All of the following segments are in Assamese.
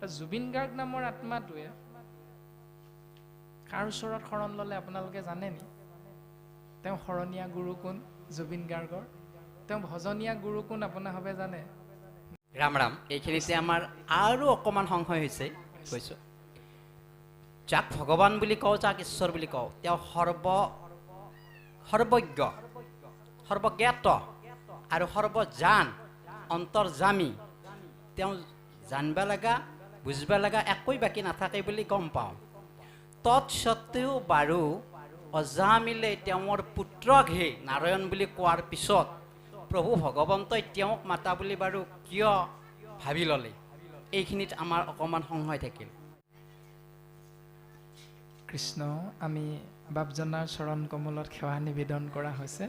জুবিন গাৰ্গ নামৰ আত্মাটোৱে কাৰ ওচৰত শৰণ ল'লে আপোনালোকে জানে নি? তেওঁ শৰণীয়া গুৰু কোন? জুবিন গাৰ্গৰ। তেওঁ ভজনীয়া গুৰু কোন আপোনাৰভাৱে জানে? ৰাম ৰাম। এইখিনিতে আমাৰ আৰু অকণমান সংশয় হৈছে, কৈছোঁ। যাক ভগৱান বুলি কওঁ, যাক ঈশ্বৰ বুলি কওঁ, তেওঁ সৰ্বজ্ঞ, সৰ্বজ্ঞাত আৰু সৰ্বজান, অন্তৰ্যামী। তেওঁ জানিব লগা, বুজিব লগা একোৱেই বাকী নাথাকে বুলি গম পাওঁ। তৎসত্বেও বাৰু অজামিলে তেওঁৰ পুত্ৰকহে নাৰায়ণ বুলি কোৱাৰ পিছত প্ৰভু ভগৱন্তই তেওঁক মাতা বুলি বাৰু কিয় ভাবি ল'লে? এইখিনিত আমাৰ অকণমান সংশয় থাকিল। কৃষ্ণ, আমি বাপজনাৰ চৰণ কমলত সেৱা নিবেদন কৰা হৈছে।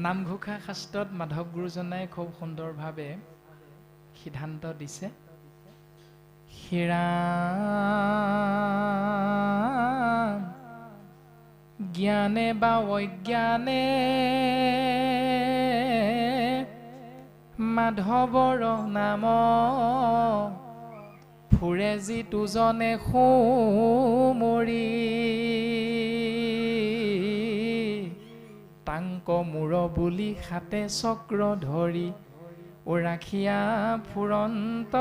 নামঘোষা শাস্ত্ৰত মাধৱ গুৰুজনাই খুব সুন্দৰভাৱে সিদ্ধান্ত দিছে। শ্ৰীৰাম জ্ঞানে বা অজ্ঞানে মাধৱৰ নাম ফুৰে যিটো জনে সুমৰি টাংক মূৰ বুলি হাতে চক্ৰ ধৰি ৰাখিয়া ফুৰন্ত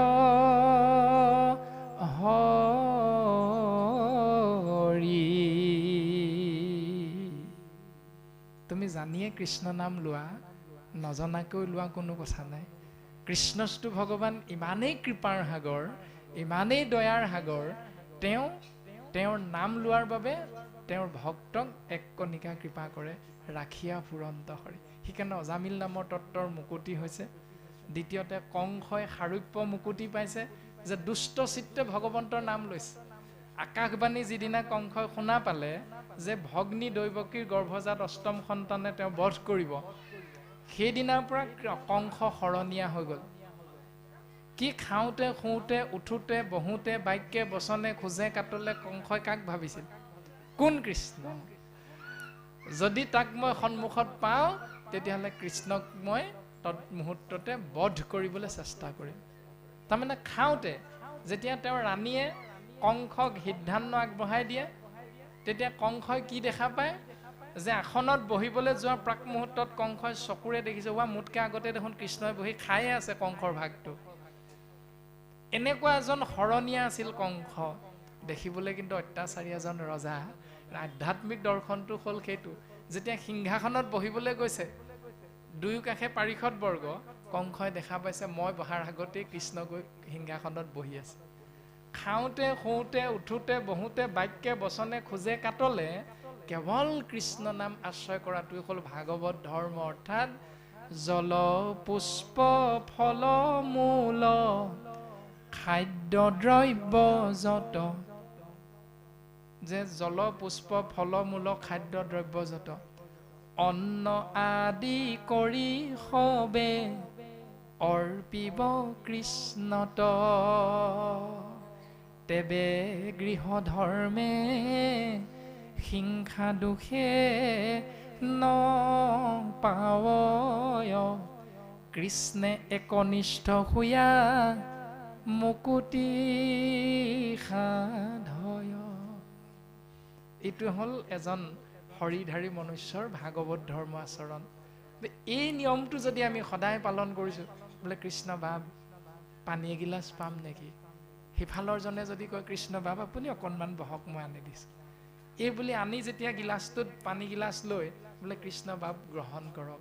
হৰি। তুমি জানিয়ে কৃষ্ণ নাম লোৱা, নজনাকৈ লোৱা কোনো কথা নাই। কৃষ্ণস্তু ভগৱান ইমানেই কৃপাৰ সাগৰ, ইমানেই দয়াৰ সাগৰ, তেওঁৰ নাম লোৱাৰ বাবে তেওঁৰ ভক্তক এক কণিকা কৃপা কৰে, ৰাখিয়া ফুৰন্ত হৰি। সেইকাৰণে অজামিল নামৰ তত্ত্বৰ মুকুতি হৈছে। দ্বিতীয়তে কংসই সাৰূপ্য মুকুতি পাইছে যে দুষ্ট চিত্তে ভগৱন্তৰ নাম লৈছে। আকাশবাণী যিদিনা কংসই শুনা পালে যে ভগ্নী দৈৱকীৰ গৰ্ভজাত অষ্টম সন্তানে তেওঁ বধ কৰিব, সেইদিনাৰ পৰা কংস শৰণীয়া হৈ গ'ল। কি খাওঁতে শুওঁতে উঠোতে বহোঁতে বাক্যে বচনে খোজে কাটলে কংসই কাক ভাবিছিল? কোন কৃষ্ণ? যদি তাক মই সন্মুখত পাওঁ তেতিয়াহ'লে কৃষ্ণক মই তৎমুহূৰ্ততে বধ কৰিবলৈ চেষ্টা কৰিম। তাৰমানে খাওঁতে যেতিয়া তেওঁৰ ৰাণীয়ে কংসক সিদ্ধান্ত আগবঢ়াই দিয়ে, তেতিয়া কংসই কি দেখা পায় যে আসনত বহিবলৈ যোৱা প্ৰাক মুহূৰ্তত কংসই চকুৰে দেখিছে, মোতকৈ আগতে দেখোন কৃষ্ণই বহি খায়ে আছে কংসৰ ভাগটো। এনেকুৱা এজন শৰণীয়া আছিল কংস। দেখিবলৈ কিন্তু অত্যাচাৰী এজন ৰজা। আধ্যাত্মিক দৰ্শনটো হ'ল সেইটো, যেতিয়া সিংহাসনত বহিবলৈ গৈছে, দুয়ো কাষে পাৰিষদ বৰ্গ, কংসই দেখা পাইছে মই বহাৰ আগতেই কৃষ্ণ গৈ সিংহাসনত বহি আছে। খাওঁতে শুওঁতে উঠোতে বহোঁতে বাক্যে বচনে খোজে কাটলে কেৱল কৃষ্ণ নাম আশ্ৰয় কৰাটোৱে হ'ল ভাগৱত ধৰ্ম, অৰ্থাৎ জল পুষ্প ফল মূল খাদ্য দ্ৰব্য যত, যে জল পুষ্প ফল মূল খাদ্য দ্ৰব্য যত অন্ন আদি কৰি সবে অৰ্পিব কৃষ্ণত, তেবে গৃহ ধৰ্মে হিংসা দুখে ন পাৱয়, কৃষ্ণে একনিষ্ঠ শুয়া মুকুতি সাধয়। এইটো হ'ল এজন হৰিধাৰী মনুষ্যৰ ভাগৱত ধৰ্ম আচৰণ। এই নিয়মটো যদি আমি সদায় পালন কৰিছোঁ, বোলে কৃষ্ণ বাপ পানী এগিলাচ পাম নেকি? সিফালৰ জনে যদি কয় কৃষ্ণ বাপ আপুনি অকণমান বহক মই আনি দিছোঁ, এই বুলি আনি যেতিয়া গিলাচটোত পানী গিলাচ লৈ বোলে কৃষ্ণ বাপ গ্ৰহণ কৰক,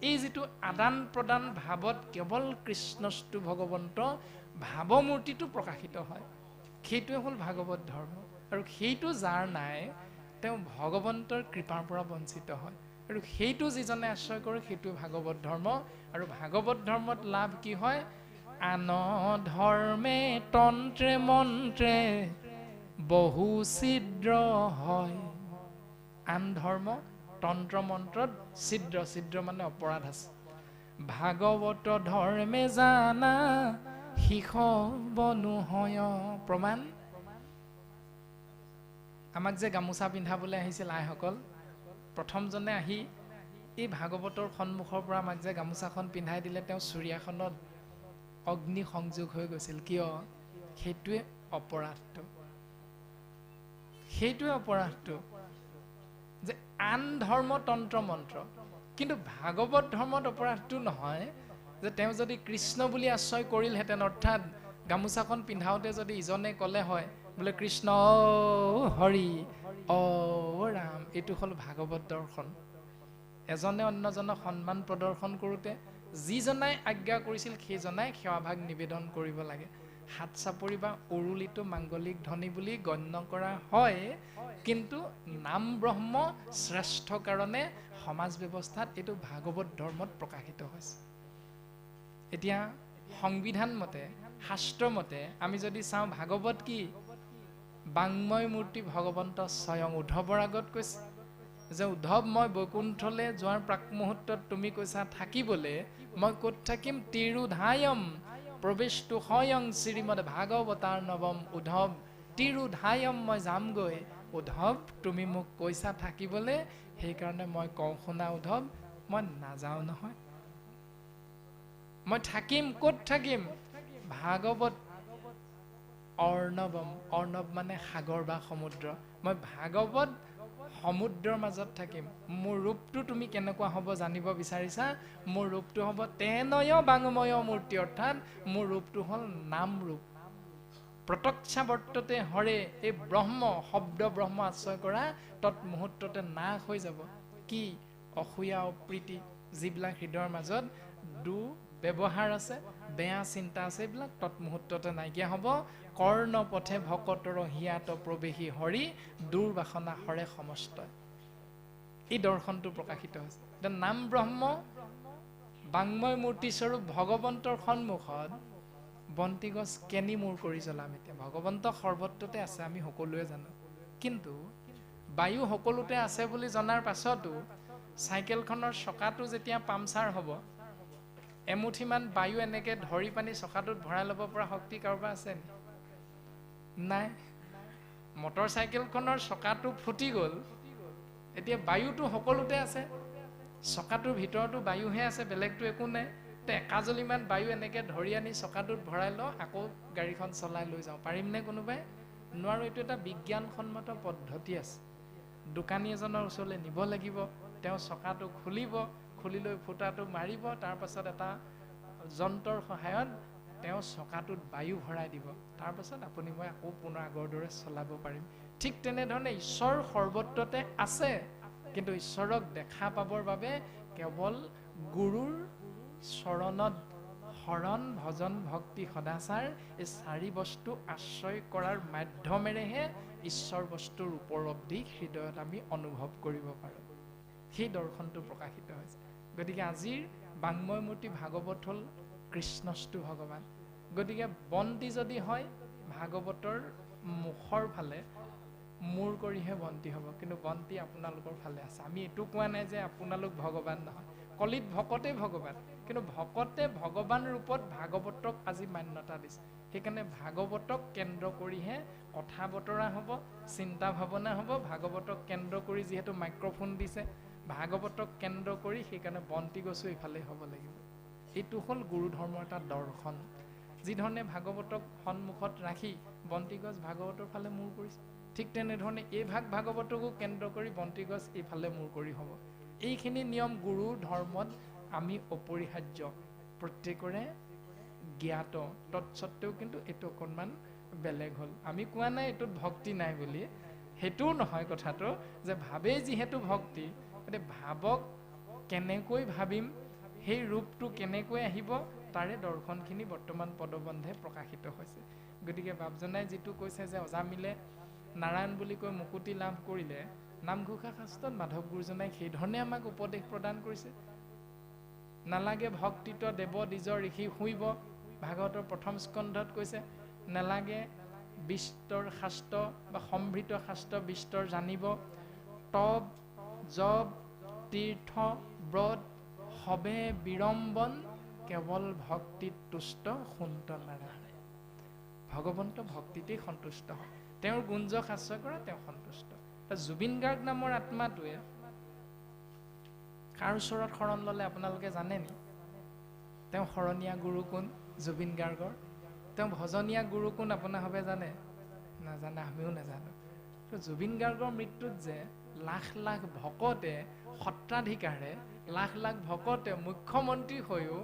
এই যিটো আদান প্ৰদান ভাৱত কেৱল কৃষ্ণস্তু ভগৱন্ত ভাৱমূৰ্তিটো প্ৰকাশিত হয়, সেইটোৱে হ'ল ভাগৱত ধৰ্ম। আৰু সেইটো যাৰ নাই তেওঁ ভগৱন্তৰ কৃপাৰ পৰা বঞ্চিত হয়। আৰু সেইটো যিজনে আশ্ৰয় কৰে সেইটো ভাগৱত ধৰ্ম। আৰু ভাগৱত ধৰ্মত লাভ কি হয়? আন ধৰ্মে তন্ত্ৰে মন্ত্ৰে বহু ছিদ্ৰ হয়। আন ধৰ্ম তন্ত্ৰ মন্ত্ৰত ছিদ্ৰ, ছিদ্ৰ মানে অপৰাধ আছে। ভাগৱত ধৰ্মে জানা শিষ বনোহয়। প্ৰমাণ, আমাক যে গামোচা পিন্ধাবলৈ আহিছিল আইসকল, প্ৰথমজনে আহি এই ভাগৱতৰ সন্মুখৰ পৰা আমাক যে গামোচাখন পিন্ধাই দিলে, তেওঁ চুৰিয়াখনত অগ্নি সংযোগ হৈ গৈছিল কিয় সেইটোৱে অপৰাধটো যে আন ধৰ্ম তন্ত্ৰ মন্ত্ৰ কিন্তু ভাগৱত ধৰ্মত অপৰাধটো নহয় যে তেওঁ যদি কৃষ্ণ বুলি আশ্ৰয় কৰিলহেঁতেন অৰ্থাৎ গামোচাখন পিন্ধাওঁতে যদি ইজনে ক'লে হয় বোলে কৃষ্ণ হৰি ৰাম এইটো হ'ল ভাগৱত দৰ্শন এজনে অন্যজনক সন্মান প্ৰদৰ্শন কৰোঁতে যিজনাই আজ্ঞা কৰিছিল সেইজনাই সেৱাভাগ নিবেদন কৰিব লাগে হাত চাপৰি বা উৰুলিটো মাংগলিক ধ্বনি বুলি গণ্য কৰা হয় কিন্তু নাম ব্ৰহ্ম শ্ৰেষ্ঠ কাৰণে সমাজ ব্যৱস্থাত এইটো ভাগৱত ধৰ্মত প্ৰকাশিত হৈছে এতিয়া সংবিধান মতে শাস্ত্ৰ মতে আমি যদি চাওঁ ভাগৱত কি বাংময় মূৰ্তি ভগৱন্ত স্বয়ং উদ্ধৱৰ আগত কৈছে যে উদ্ধৱ মই বৈকুণ্ঠলৈ যোৱাৰ প্ৰাক মুহূৰ্তত তুমি কৈছা থাকিবলৈ মই ক'ত থাকিম তিৰুধায়ম প্ৰৱেশটো স্বয়ং শ্ৰীমদ ভাগৱতাৰ নৱম উদ্ধৱ তিৰুধায়ম মই যামগৈ উদ্ধৱ তুমি মোক কৈছা থাকিবলৈ সেইকাৰণে মই কওঁ শুনা উদ্ধৱ মই নাযাওঁ নহয় মই থাকিম ক'ত থাকিম ভাগৱত অৰ্ণৱম অৰ্ণৱ মানে সাগৰ বা সমুদ্ৰ মই ভাগৱত সমুদ্ৰৰ মাজত থাকিম মোৰ ৰূপটো তুমি কেনেকুৱা হ'ব জানিব বিচাৰিছা মোৰ ৰূপটো হ'ব তেনয় বাংময় মূৰ্তি অৰ্থাৎ মোৰ ৰূপটো হ'ল নাম ৰূপ প্ৰত্যক্ষাৱৰ্ততে হৰে এই ব্ৰহ্ম শব্দ ব্ৰহ্ম আশ্ৰয় কৰা তৎমুহূৰ্ততে নাশ হৈ যাব কি অসূয়া অপ্ৰীতি যিবিলাক হৃদয়ৰ মাজত ব্যৱহাৰ আছে বেয়া চিন্তা আছে এইবিলাক তৎমুহূৰ্ততে নাইকিয়া হ'ব কৰ্ণ পথে ভকতৰ হিয়াত প্ৰৱেশী হৰি দুৰ্বাসনা হৰে সমস্ত এই দৰ্শনটো প্ৰকাশিত হৈছে নাম ব্ৰহ্ম বাংময় মূৰ্তিস্বৰূপ ভগৱন্তৰ সন্মুখত বন্তি গছ কেনি মূৰ কৰি জ্বলাম এতিয়া ভগৱন্ত সৰ্বত্ৰতে আছে আমি সকলোৱে জানো কিন্তু বায়ু সকলোতে আছে বুলি জনাৰ পাছতো চাইকেলখনৰ চকাটো যেতিয়া পামচাৰ হ'ব এমুঠিমান বায়ু এনেকে ধৰি পানি চকাটোত ভৰাই ল'ব পৰা শক্তি কাৰোবাৰ আছে নাই মটৰ চাইকেলখনৰ চকাটো ফুটি গ'ল এতিয়া বায়ুটো সকলোতে আছে চকাটোৰ ভিতৰতো বায়ুহে আছে বেলেগটো একো নাই একাজলিমান বায়ু এনেকে ধৰি আনি চকাটোত ভৰাই লওঁ আকৌ গাড়ীখন চলাই লৈ যাওঁ পাৰিমনে কোনোবাই নোৱাৰো এইটো এটা বিজ্ঞানসন্মত পদ্ধতি আছে দোকানী এজনৰ ওচৰলৈ নিব লাগিব তেওঁ চকাটো খুলি লৈ ফুটাটো মাৰিব তাৰ পাছত এটা যন্ত্ৰৰ সহায়ত তেওঁ চকাটোত বায়ু ভৰাই দিব তাৰ পাছত আপুনি মই আকৌ পুনৰ আগৰ দৰে চলাব পাৰিম ঠিক তেনেধৰণে ঈশ্বৰ সৰ্বত্ৰতে আছে কিন্তু ঈশ্বৰক দেখা পাবৰ বাবে কেৱল গুৰুৰ চৰণত শৰণ ভজন ভক্তি সদাচাৰ এই চাৰি বস্তু আশ্ৰয় কৰাৰ মাধ্যমেৰেহে ঈশ্বৰ বস্তুৰ উপলব্ধি হৃদয়ত আমি অনুভৱ কৰিব পাৰোঁ সেই দৰ্শনটো প্ৰকাশিত হৈছে গতিকে আজিৰ বাংময় মূৰ্তি ভাগৱত হ'ল কৃষ্ণস্তু ভগৱান গতিকে বন্তি যদি হয় ভাগৱতৰ মুখৰ ফালে মূৰ কৰিহে বন্তি হ'ব কিন্তু বন্তি আপোনালোকৰ ফালে আছে আমি এইটো কোৱা নাই যে আপোনালোক ভগৱান নহয় কলিত ভকতে ভগৱান কিন্তু ভকতে ভগৱান ৰূপত ভাগৱতক আজি মান্যতা দিছে সেইকাৰণে ভাগৱতক কেন্দ্ৰ কৰিহে কথা বতৰা হ'ব চিন্তা ভাৱনা হ'ব ভাগৱতক কেন্দ্ৰ কৰি যিহেতু মাইক্ৰফোন দিছে ভাগৱতক কেন্দ্ৰ কৰি সেইকাৰণে বন্তি গছো ইফালে হ'ব লাগিব এইটো হ'ল গুৰু ধৰ্মৰ এটা দৰ্শন যিধৰণে ভাগৱতক সন্মুখত ৰাখি বন্তি গছ ভাগৱতৰ ফালে মূৰ কৰিছে ঠিক তেনেধৰণে এই ভাগৱতকো কেন্দ্ৰ কৰি বন্তি গছ এইফালে মূৰ কৰি হ'ব এইখিনি নিয়ম গুৰু ধৰ্মত আমি অপৰিহাৰ্য প্ৰত্যেকৰে জ্ঞাত তৎসত্বেও কিন্তু এইটো অকণমান বেলেগ হ'ল আমি কোৱা নাই এইটোত ভক্তি নাই বুলি সেইটোও নহয় কথাটো যে ভাবেই যিহেতু ভক্তি গতিকে ভাৱক কেনেকৈ ভাবিম সেই ৰূপটো কেনেকৈ আহিব তাৰে দৰ্শনখিনি বৰ্তমান পদবন্ধে প্ৰকাশিত হৈছে গতিকে বাপজনাই যিটো কৈছে যে অজামিলে নাৰায়ণ বুলি কৈ মুকুতি লাভ কৰিলে নামঘোষা শাস্ত্ৰত মাধৱ গুৰুজনাই সেইধৰণে আমাক উপদেশ প্ৰদান কৰিছে নালাগে ভক্তিত দেৱ দ্বিজ ঋষি শুইব ভাগৱতৰ প্ৰথম স্কন্ধত কৈছে নালাগে বিস্তৰ শাস্ত্ৰ বা সম্ভৃত শাস্ত্ৰ বিস্তৰ জানিব তব জব তীৰ্থ ব্ৰত সবে বিড়ম্বন কেৱল ভক্তিত তুষ্ট সুন্ত নাৰায়ণ ভগৱন্ত ভক্তিতেই সন্তুষ্ট হয় তেওঁৰ গুঞ্জক আশ্ৰয় কৰা তেওঁ সন্তুষ্ট জুবিন গাৰ্গ নামৰ আত্মাটোৱে কাৰ ওচৰত শৰণ ল'লে আপোনালোকে জানে নি তেওঁ শৰণীয়া গুৰু কোন জুবিন গাৰ্গৰ। তেওঁ ভজনীয়া গুৰু কোন আপোনাৰ হবে জানে? নাজানে, আমিও নাজানো। তো জুবিন গাৰ্গৰ মৃত্যুত যে লাখ লাখ ভকতে সত্ৰাধিকাৰে লাখ লাখ ভকতে মুখ্যমন্ত্ৰী হৈও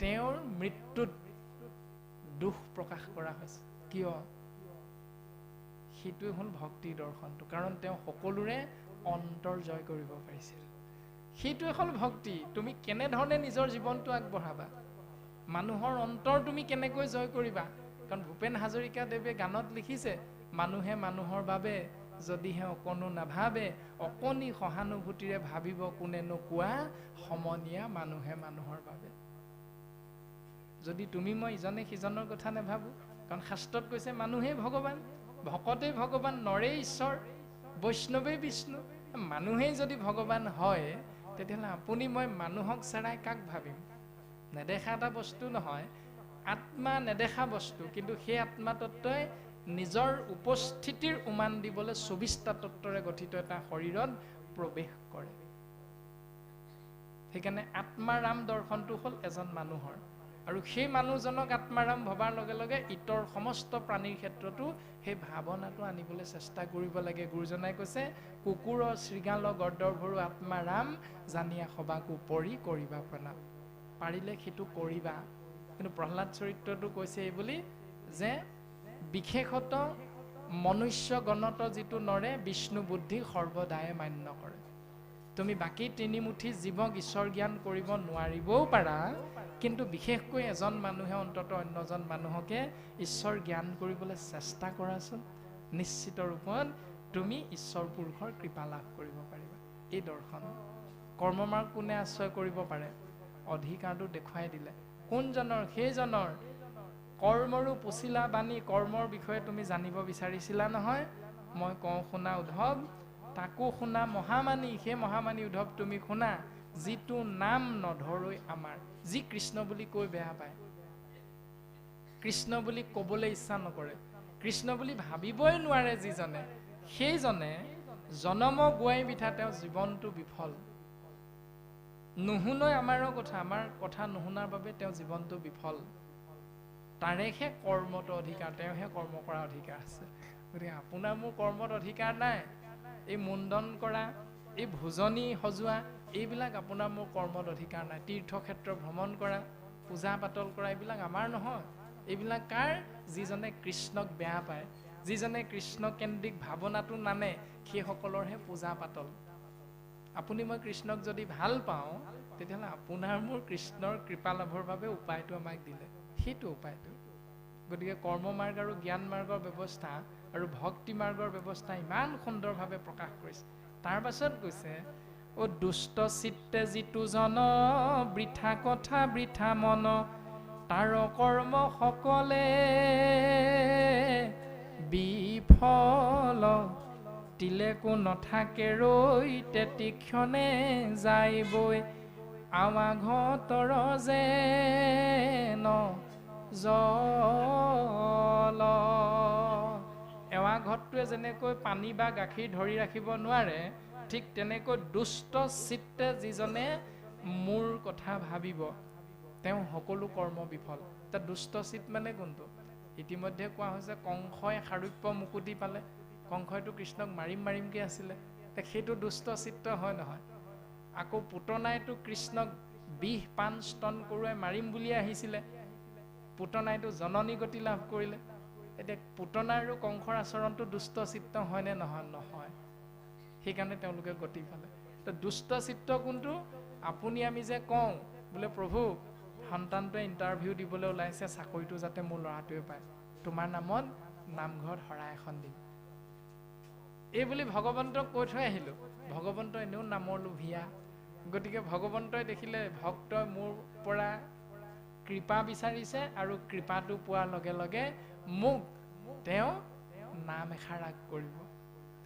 তেওঁৰ মৃত্যুত দুখ প্ৰকাশ কৰা হৈছে। কিয়? সেইটোৱে হ'ল ভক্তিৰ দৰ্শনটো। কাৰণ তেওঁ সকলোৰে অন্তৰ জয় কৰিব পাৰিছিল। সেইটোৱে হ'ল ভক্তি। তুমি কেনেধৰণে নিজৰ জীৱনটো আগবঢ়াবা, মানুহৰ অন্তৰ তুমি কেনেকৈ জয় কৰিবা। কাৰণ ভূপেন হাজৰিকাদেৱে গানত লিখিছে, মানুহে মানুহৰ বাবে যদিহে অকণো নাভাবে, অকণি সহানুভূতিৰে ভাবিব কোনেনো কোৱা, সমনীয়া মানুহে মানুহৰ বাবে। যদি তুমি মই ইজনে সিজনৰ কথা নাভাবো, কাৰণ শাস্ত্ৰত কৈছে মানুহেই ভগৱান, ভকতেই ভগৱান, নৰেই ঈশ্বৰ, বৈষ্ণৱেই বিষ্ণু। মানুহেই যদি ভগৱান হয়, তেতিয়াহ'লে আপুনি মই মানুহক চেৰাই কাক ভাবিম? নেদেখা এটা বস্তু নহয়, আত্মা নেদেখা বস্তু, কিন্তু সেই আত্মা তত্ত্বই নিজৰ উপস্থিতিৰ উমান দিবলৈ 24টা তত্ত্বৰে গঠিত এটা শৰীৰত প্ৰৱেশ কৰে। সেইকাৰণে আত্মাৰাম দৰ্শনটো হ'ল এজন মানুহৰ, আৰু সেই মানুহজনক আত্মাৰাম ভবাৰ লগে লগে ইতৰ সমস্ত প্ৰাণীৰ ক্ষেত্ৰতো সেই ভাৱনাটো আনিবলৈ চেষ্টা কৰিব লাগে। গুৰুজনাই কৈছে, কুকুৰ শৃগাল গৰ্দভৰো আত্মাৰাম, জানিয়া সবাকো পৰি কৰিবা প্ৰণাম। পাৰিলে সেইটো কৰিবা। কিন্তু প্ৰহ্লাদ চৰিত্ৰটো কৈছে এই বুলি যে বিশেষত মনুষ্য গণত যিটো নৰে, বিষ্ণু বুদ্ধি সৰ্বদায়ে মান্য কৰে। তুমি বাকী তিনিমুঠি জীৱক ঈশ্বৰ জ্ঞান কৰিব নোৱাৰিবও পাৰা, কিন্তু বিশেষকৈ এজন মানুহে অন্তত অন্যজন মানুহকে ঈশ্বৰ জ্ঞান কৰিবলৈ চেষ্টা কৰাচোন। নিশ্চিত ৰূপত তুমি ঈশ্বৰ পুৰুষৰ কৃপা লাভ কৰিব পাৰিবা। এই দৰ্শন কৰ্মমাৰ্গ কোনে আশ্ৰয় কৰিব পাৰে? অধিকাৰটো দেখুৱাই দিলে। কোনজনৰ? সেইজনৰ। কৰ্মৰো পুচিলা বাণী, কৰ্মৰ বিষয়ে তুমি জানিব বিচাৰিছিলা নহয়, মই কওঁ শুনা উদ্ধৱ, তাকো শুনা মহামানী। সেই মহামানী উদ্ধৱ তুমি শুনা, যিটো নাম নধৰৈ আমাৰ। যি কৃষ্ণ বুলি কৈ বেয়া পায়, কৃষ্ণ বুলি ক'বলৈ ইচ্ছা নকৰে, কৃষ্ণ বুলি ভাবিবই নোৱাৰে যিজনে, সেইজনে জনম গুৱাই মিঠা তেওঁ জীৱনটো বিফল। নুশুনৈ আমাৰো কথা, আমাৰ কথা নুশুনাৰ বাবে তেওঁ জীৱনটো বিফল। তাৰেহে কৰ্মত অধিকাৰ, তেওঁহে কৰ্ম কৰা অধিকাৰ আছে। গতিকে আপোনাৰ মোৰ কৰ্মত অধিকাৰ নাই। এই মুণ্ডন কৰা, এই ভোজনী সজোৱা, এইবিলাক আপোনাৰ মোৰ কৰ্মত অধিকাৰ নাই। তীৰ্থক্ষেত্ৰ ভ্ৰমণ কৰা, পূজা পাতল কৰা, এইবিলাক আমাৰ নহয়। এইবিলাক কাৰ? যিজনে কৃষ্ণক বেয়া পায়, যিজনে কৃষ্ণকেন্দ্ৰিক ভাৱনাটো নানে, সেইসকলৰহে পূজা পাতল। আপুনি মই কৃষ্ণক যদি ভাল পাওঁ, তেতিয়াহ'লে আপোনাৰ মোৰ কৃষ্ণৰ কৃপা লাভৰ বাবে উপায়টো আমাক দিলে, সেইটো উপায়টো। গতিকে কৰ্ম মাৰ্গ আৰু জ্ঞান মাৰ্গৰ ব্যৱস্থা আৰু ভক্তি মাৰ্গৰ ব্যৱস্থা ইমান সুন্দৰভাৱে প্ৰকাশ কৰিছে। তাৰ পাছত কৈছে, অ দুষ্ট চিত্তে যিটো জন, বৃথা কথা বৃথা মন, তাৰ কৰ্ম সকলে বিফল, তিলেকো নথাকে ৰৈ, তেতিক্ষণে যাইবই, আৱা ঘতৰ যেন জল। এৱা ঘৰটোৱে যেনেকৈ পানী বা গাখীৰ ধৰি ৰাখিব নোৱাৰে, ঠিক তেনেকৈ দুষ্ট চিত্তে যিজনে মোৰ কথা ভাবিব, তেওঁ সকলো কৰ্ম বিফল। এতিয়া দুষ্ট চিত্ত মানে কোনটো? ইতিমধ্যে কোৱা হৈছে কংসই সাৰূপ্য মুকুতি পালে, কংসইতো কৃষ্ণক মাৰিম মাৰিমকৈ আছিলে, সেইটো দুষ্ট চিত্ত হয় নহয়? আকৌ পুতনাইতো কৃষ্ণক বিষ পাণ স্তন কৰোৱাই মাৰিম বুলিয়ে আহিছিলে, পুতনাইতো জননী গতি লাভ কৰিলে। এতিয়া পুতনা আৰু কংসৰ আচৰণটো দুষ্ট চিত্ত হয়নে নহয়? নহয়। সেইকাৰণে তেওঁলোকে গতি পালে। তো দুষ্ট চিত্ত কোনটো? আপুনি আমি যে কওঁ বোলে প্ৰভু সন্তানটোৱে ইণ্টাৰভিউ দিবলৈ ওলাইছে, চাকৰিটো যাতে মোৰ ল'ৰাটোৱে পায়, তোমাৰ নামত নামঘৰত শৰাই এখন দিম, এই বুলি ভগৱন্তক কৈ থৈ আহিলোঁ। ভগৱন্ত এনেও নামৰ লোভিয়া, গতিকে ভগৱন্তই দেখিলে ভক্তই মোৰ পৰা কৃপা বিচাৰিছে, আৰু কৃপাটো পোৱাৰ লগে লগে মোক তেওঁ নাম এষাৰ ৰাগ কৰিব।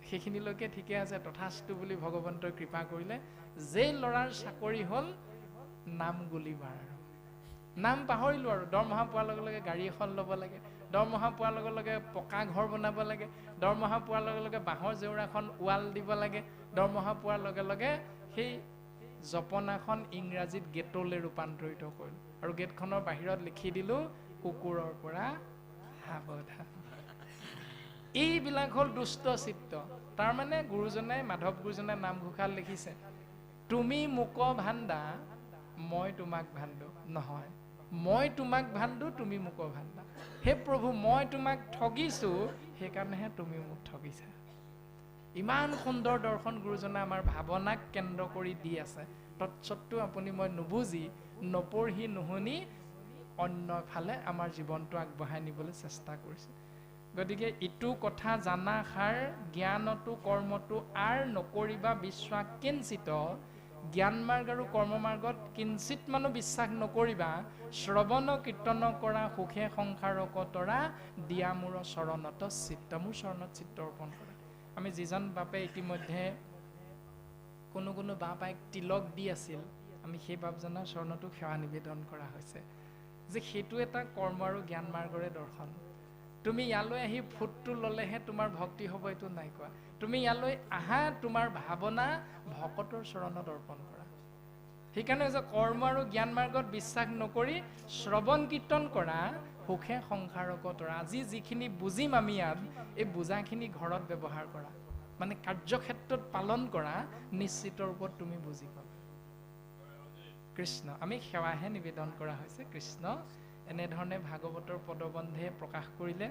সেইখিনিলৈকে ঠিকে আছে, তথাস্তু বুলি ভগৱন্তই কৃপা কৰিলে। যেই ল'ৰাৰ চাকৰি হ'ল, নাম গুলিবাৰ, নাম পাহৰিলোঁ আৰু। দৰমহা পোৱাৰ লগে লগে গাড়ী এখন ল'ব লাগে, দৰমহা পোৱাৰ লগে লগে পকা ঘৰ বনাব লাগে, দৰমহা পোৱাৰ লগে লগে বাঁহৰ জেওৰাখন ৱাল দিব লাগে, দৰমহা পোৱাৰ লগে লগে সেই জপনাখন ইংৰাজীত গেটলৈ ৰূপান্তৰিত কৰিলোঁ, আৰু গেটখনৰ বাহিৰত লিখি দিলোঁ কুকুৰৰ পৰা সাৱধান। এইবিলাক হ'ল দুষ্ট চিত্ত। তাৰমানে গুৰুজনাই মাধৱ গুৰুজনাই নামঘোষাত লিখিছে, তুমি মোক ভাণ্ডা মই তোমাক ভাণ্ডো। নহয়, মই তোমাক ভাণ্ডো তুমি মোক ভাণ্ডা। হে প্ৰভু, মই তোমাক ঠগিছো সেইকাৰণেহে তুমি মোক ঠগিছা। ইমান সুন্দৰ দৰ্শন গুৰুজনাই আমাৰ ভাৱনাক কেন্দ্ৰ কৰি দি আছে। তৎসত্ত্বেও আপুনি মই নুবুজি, নপঢ়ি, নুশুনি অন্যফালে আমাৰ জীৱনটো আগবঢ়াই নিবলৈ চেষ্টা কৰিছে। গতিকে ইটো কথা জানা সাৰ, জ্ঞানতো কৰ্মটো আৰ নকৰিবা বিশ্বাস কিঞ্চিত। জ্ঞান মাৰ্গ আৰু কৰ্ম মাৰ্গত কিঞ্চিত মানো বিশ্বাস নকৰিবা। শ্ৰৱণ কীৰ্তন কৰা সুখে সংসাৰক তৰা, দিয়া মোৰ চৰণত চিত্ত। মোৰ চৰণত চিত্ত অৰ্পণ কৰা। আমি যিজন বাপে ইতিমধ্যে কোনো কোনো বাপাইক তিলক দি আছিল, আমি সেই বাপজনৰ চৰণতো সেৱা নিবেদন কৰা হৈছে যে সেইটো এটা কৰ্ম আৰু জ্ঞান মাৰ্গৰে দৰ্শন। তুমি ইয়ালৈ আহি ফুটটো ল'লেহে তোমাৰ ভক্তি হ'ব এইটো নাই কোৱা। তুমি ইয়ালৈ আহা, তোমাৰ ভাৱনা ভকতৰ চৰণত অৰ্পণ কৰা। সেইকাৰণে যে কৰ্ম আৰু জ্ঞান মাৰ্গত বিশ্বাস নকৰি শ্ৰৱণ কীৰ্তন কৰা সুখে সংসাৰক তৰা। আজি যিখিনি বুজিম আমি ইয়াত, এই বুজাখিনি ঘৰত ব্যৱহাৰ কৰা, মানে কাৰ্যক্ষেত্ৰত পালন কৰা, নিশ্চিত ৰূপত তুমি বুজি পাবা। কৃষ্ণ, আমি সেৱাহে নিবেদন কৰা হৈছে। কৃষ্ণ এনেধৰণে ভাগৱতৰ পদবন্ধে প্ৰকাশ কৰিলে।